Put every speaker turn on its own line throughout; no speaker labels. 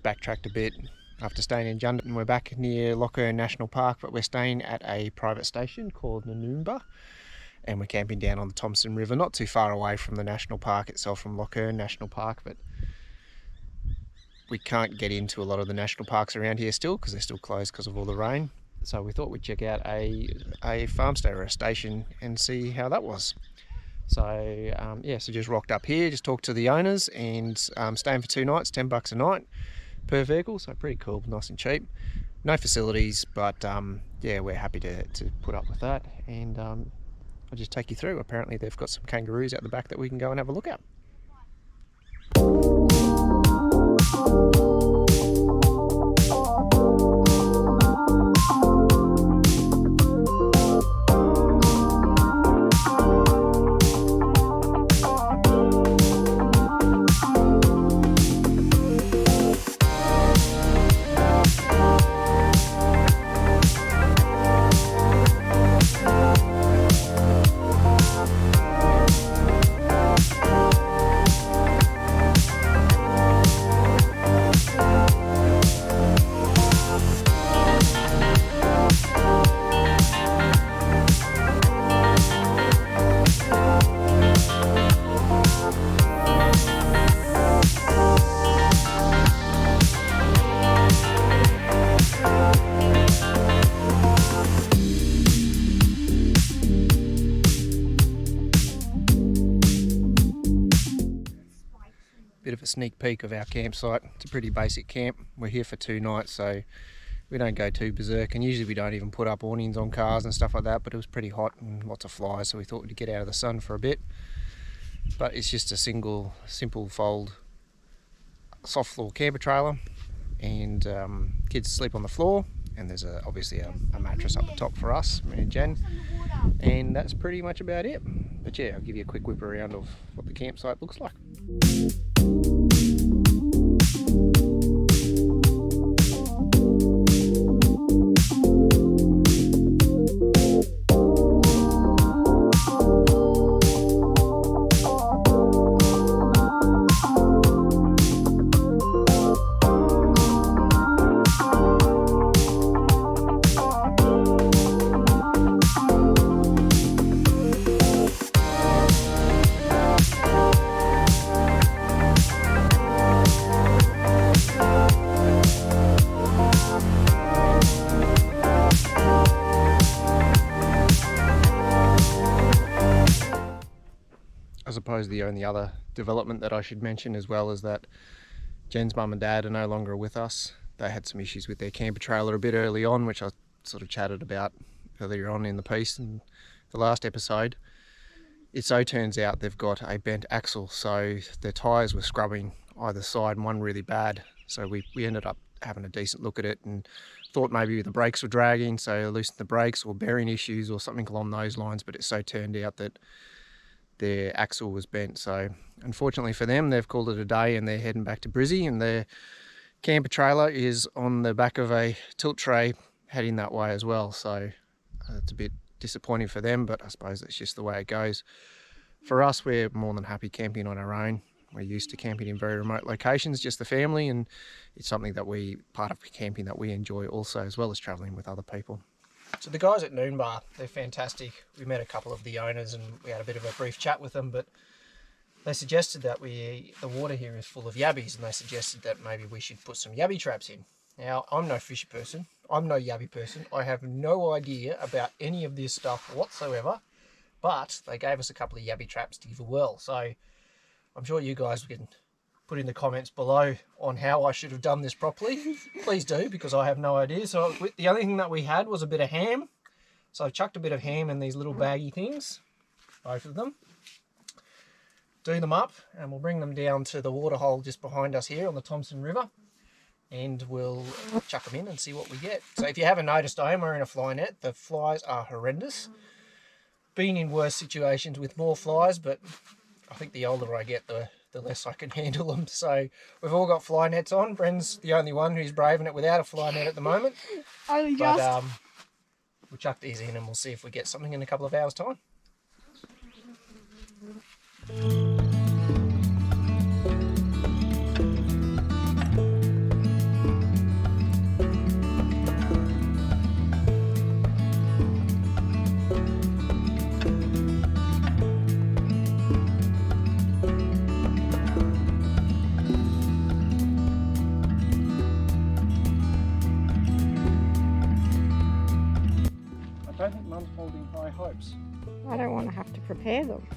backtracked a bit after staying in Jundit, and we're back near Lochern National Park, but we're staying at a private station called Nanumba, and we're camping down on the Thomson River, not too far away from the national park itself, from Lochern National Park, but we can't get into a lot of the national parks around here still because they're still closed because of all the rain. So we thought we'd check out a farm stay or a station and see how that was. So so just rocked up here, just talked to the owners, and staying for 2 nights, $10 a night per vehicle, so pretty cool, nice and cheap. No facilities, but yeah, we're happy to put up with that, and I'll just take you through. Apparently they've got some kangaroos out the back that we can go and have a look at. Bit of a sneak peek of our campsite. It's a pretty basic camp. We're here for 2 nights, so we don't go too berserk, and usually we don't even put up awnings on cars and stuff like that, but it was pretty hot and lots of flies, so we thought we'd get out of the sun for a bit. But it's just a simple fold soft floor camper trailer, and kids sleep on the floor, and there's obviously a mattress up the top for us, me and Jen, and that's pretty much about it. But yeah, I'll give you a quick whip around of what the campsite looks like. I suppose the only other development that I should mention as well is that Jen's mum and dad are no longer with us. They had some issues with their camper trailer a bit early on, which I sort of chatted about earlier on in the piece in the last episode. It so turns out they've got a bent axle, so their tyres were scrubbing either side, and one really bad. So we ended up having a decent look at it and thought maybe the brakes were dragging, so loosened the brakes, or bearing issues or something along those lines, but it so turned out that their axle was bent. So unfortunately for them, they've called it a day and they're heading back to Brizzy, and their camper trailer is on the back of a tilt tray heading that way as well. So it's a bit disappointing for them, but I suppose it's just the way it goes. For us, we're more than happy camping on our own. We're used to camping in very remote locations, just the family, and it's something that part of camping that we enjoy also, as well as travelling with other people. So the guys at Noonbah, they're fantastic. We met a couple of the owners and we had a bit of a brief chat with them, but they suggested that the water here is full of yabbies, and they suggested that maybe we should put some yabby traps in. Now, I'm no fishy person. I'm no yabby person. I have no idea about any of this stuff whatsoever, but they gave us a couple of yabby traps to give a whirl. So I'm sure you guys can put in the comments below on how I should have done this properly. Please do, because I have no idea. So the only thing that we had was a bit of ham. So I've chucked a bit of ham in these little baggy things, both of them. Do them up, and we'll bring them down to the water hole just behind us here on the Thomson River, and we'll chuck them in and see what we get. So if you haven't noticed, I am wearing a fly net. The flies are horrendous. Been in worse situations with more flies, but I think the older I get, the less I can handle them. So we've all got fly nets on. Bren's the only one who's braving it without a fly net at the moment.
Only just.
But we'll chuck these in and we'll see if we get something in a couple of hours' time. having high hopes.
I don't want to have to prepare them.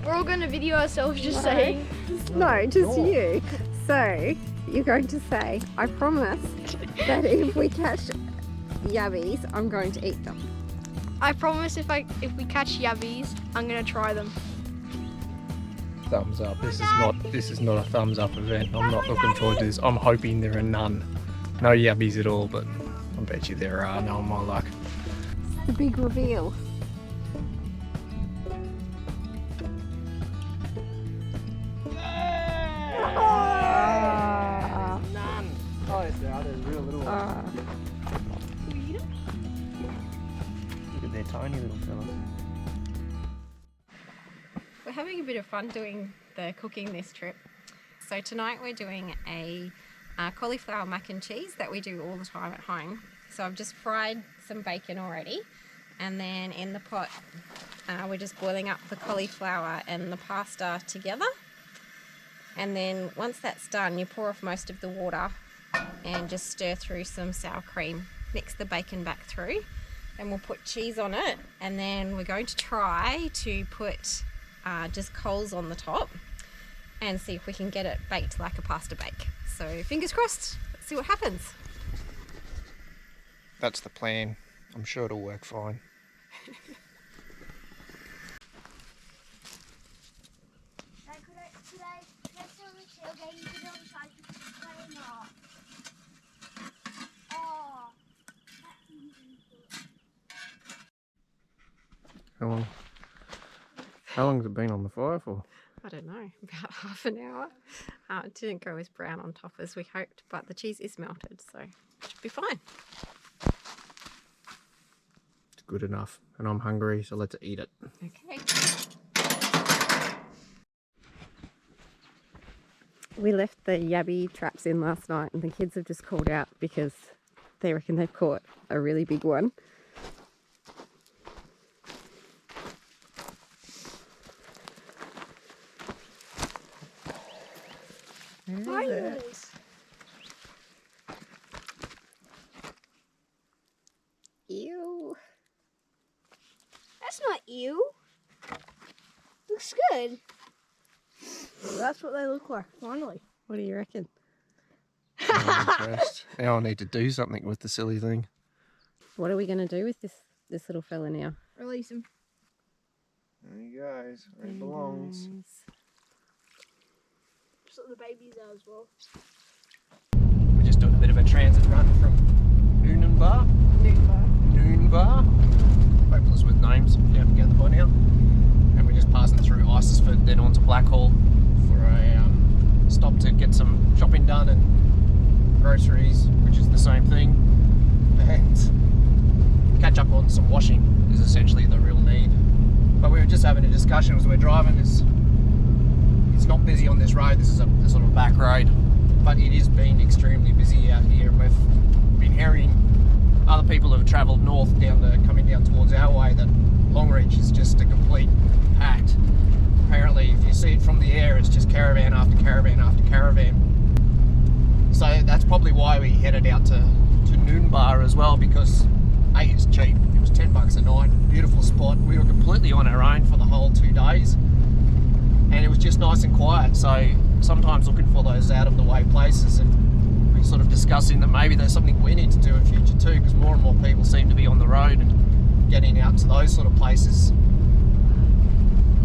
We're all going to video ourselves just saying.
No, just you. So, you're going to say, I promise that if we catch yabbies, I'm going to eat them.
I promise if we catch yabbies, I'm going to try them.
Thumbs up. This is not a thumbs up event. I'm not looking forward to this. I'm hoping there are none. No yabbies at all, but I bet you there are, knowing my luck.
It's the big reveal.
None. Oh, yes, there are. There's real little ones. Look at their tiny little fellas.
We're having a bit of fun doing the cooking this trip. So tonight we're doing a cauliflower mac and cheese that we do all the time at home. So I've just fried some bacon already, and then in the pot we're just boiling up the cauliflower and the pasta together. And then once that's done, you pour off most of the water and just stir through some sour cream. Mix the bacon back through, and we'll put cheese on it. And then we're going to try to put just coals on the top and see if we can get it baked like a pasta bake. So fingers crossed, let's see what happens.
That's the plan. I'm sure it'll work fine. How long has it been on the fire for?
I don't know, about half an hour. It didn't go as brown on top as we hoped, but the cheese is melted, so it should be fine.
It's good enough, and I'm hungry, so let's eat it.
Okay. We left the yabby traps in last night, and the kids have just called out because they reckon they've caught a really big one. Ew.
That's not ew. Looks good. That's what they look like, finally.
What do you reckon?
I'm impressed. Now I need to do something with the silly thing.
What are we going to do with this little fella now?
Release him.
There he goes, where he belongs.
Just let the babies out as well.
We're just doing a bit of a transit run from Noonbah. Hopeless with names, you haven't gathered by now. And we're just passing through Isisford, then on to Blackhall for a stop to get some shopping done and groceries, which is the same thing. And catch up on some washing is essentially the real need. But we were just having a discussion as we're driving. It's not busy on this road. This is a sort of back road, but it has been extremely busy out here, and we've been hearing other people who have travelled north coming down towards our way that Longreach is just a complete packed. Apparently, if you see it from the air, it's just caravan after caravan after caravan. So that's probably why we headed out to Noonbah as well, because A, it's cheap. It was $10 a night, beautiful spot. We were completely on our own for the whole 2 days, and it was just nice and quiet. So sometimes looking for those out of the way places, and we're sort of discussing that maybe there's something we need to do in future too, because more and more people seem to be on the road, and getting out to those sort of places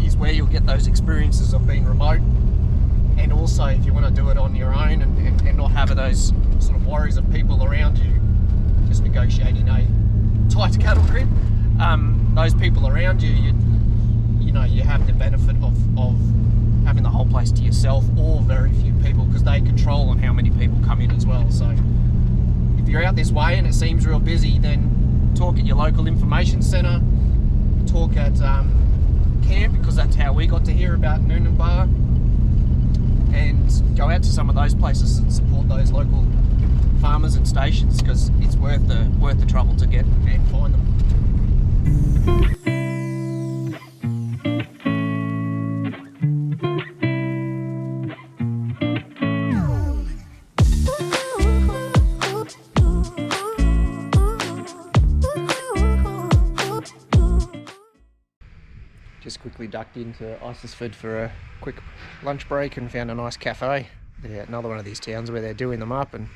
is where you'll get those experiences of being remote. And also, if you want to do it on your own and not have those sort of worries of people around you, just negotiating a tight cattle grid, those people around you, you have the benefit of having the whole place to yourself, or very few people, because they control on how many people come in as well. So if you're out this way and it seems real busy, then talk at your local information centre, talk at camp, because that's how we got to hear about Noonbah, and go out to some of those places and support those local farmers and stations, because it's worth the trouble to get and find them. quickly ducked into Isisford for a quick lunch break and found a nice cafe. Yeah, another one of these towns where they're doing them up, and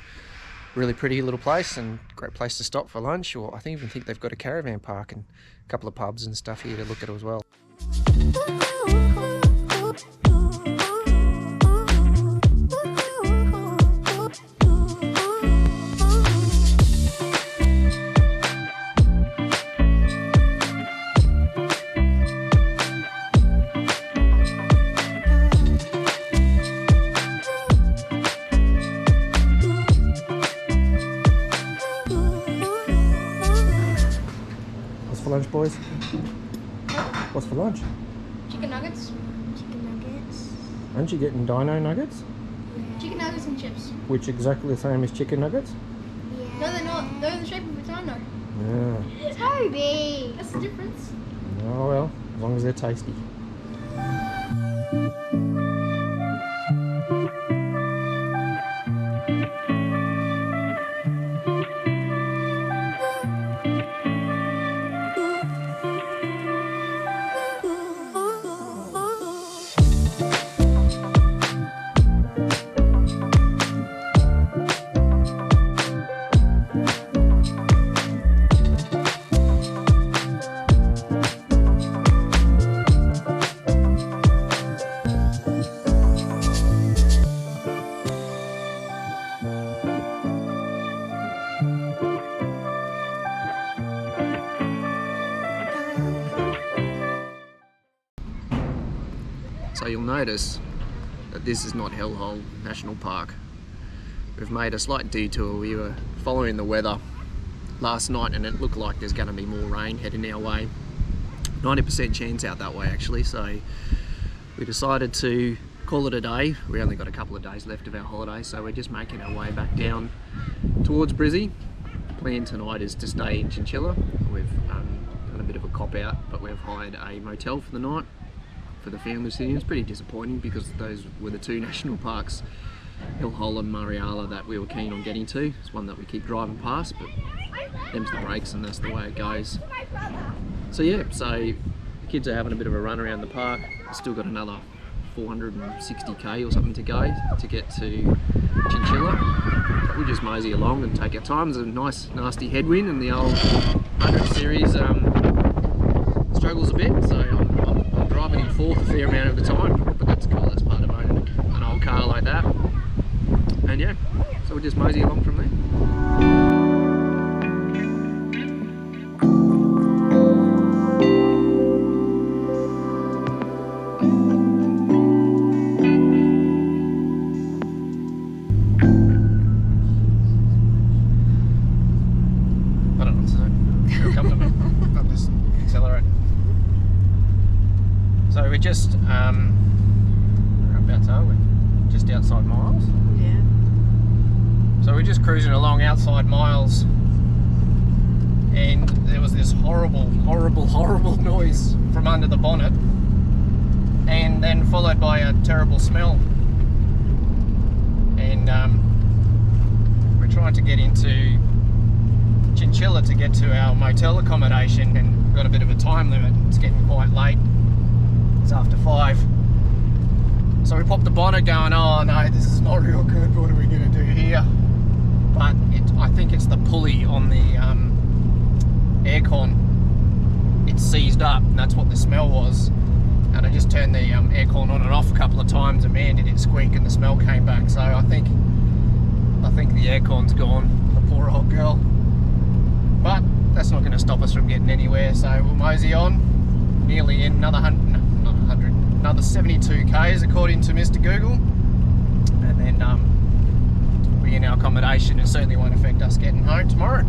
really pretty little place and great place to stop for lunch. Or I even think they've got a caravan park and a couple of pubs and stuff here to look at as well. What's for lunch, boys? What's for lunch?
Chicken nuggets. Chicken nuggets.
Aren't you getting dino nuggets?
Yeah. Chicken nuggets and chips.
Which exactly the same as chicken nuggets?
Yeah. No, they're not. They're the shape of a dino.
Yeah.
Toby! That's the difference.
Oh well, as long as they're tasty. So you'll notice that this is not Hellhole National Park. We've made a slight detour. We were following the weather last night and it looked like there's going to be more rain heading our way. 90% chance out that way actually, so we decided to call it a day. We only got a couple of days left of our holiday, so we're just making our way back down towards Brizzy. Plan tonight is to stay in Chinchilla. We've done a bit of a cop out, but we've hired a motel for the night for the family sitting. It's pretty disappointing because those were the two national parks, Hellhole and Mariala, that we were keen on getting to. It's one that we keep driving past, but them's the breaks and that's the way it goes. So yeah, so the kids are having a bit of a run around the park. Still got another 460k or something to go to get to Chinchilla. We'll just mosey along and take our time. There's a nice nasty headwind and the old 100 series struggles a bit, so I'm driving in fourth a fair amount of the time, but that's cool. That's part of owning an old car like that. And yeah, so we'll just mosey along from there. So we're just we're just outside Miles.
Yeah.
So we're just cruising along outside Miles, and there was this horrible noise from under the bonnet, and then followed by a terrible smell. And we're trying to get into Chinchilla to get to our motel accommodation, and we've got a bit of a time limit. It's getting quite late. It's after 5. So we popped the bonnet going, oh no, this is not real good, what are we going to do here? But I think it's the pulley on the aircon. It's seized up, and that's what the smell was. And I just turned the aircon on and off a couple of times, and man, did it squeak and the smell came back. So I think the aircon's gone, the poor old girl. But that's not going to stop us from getting anywhere, so we'll mosey on. Nearly in another 72 k's according to Mr. Google, and then we'll be in our accommodation. It certainly won't affect us getting home tomorrow.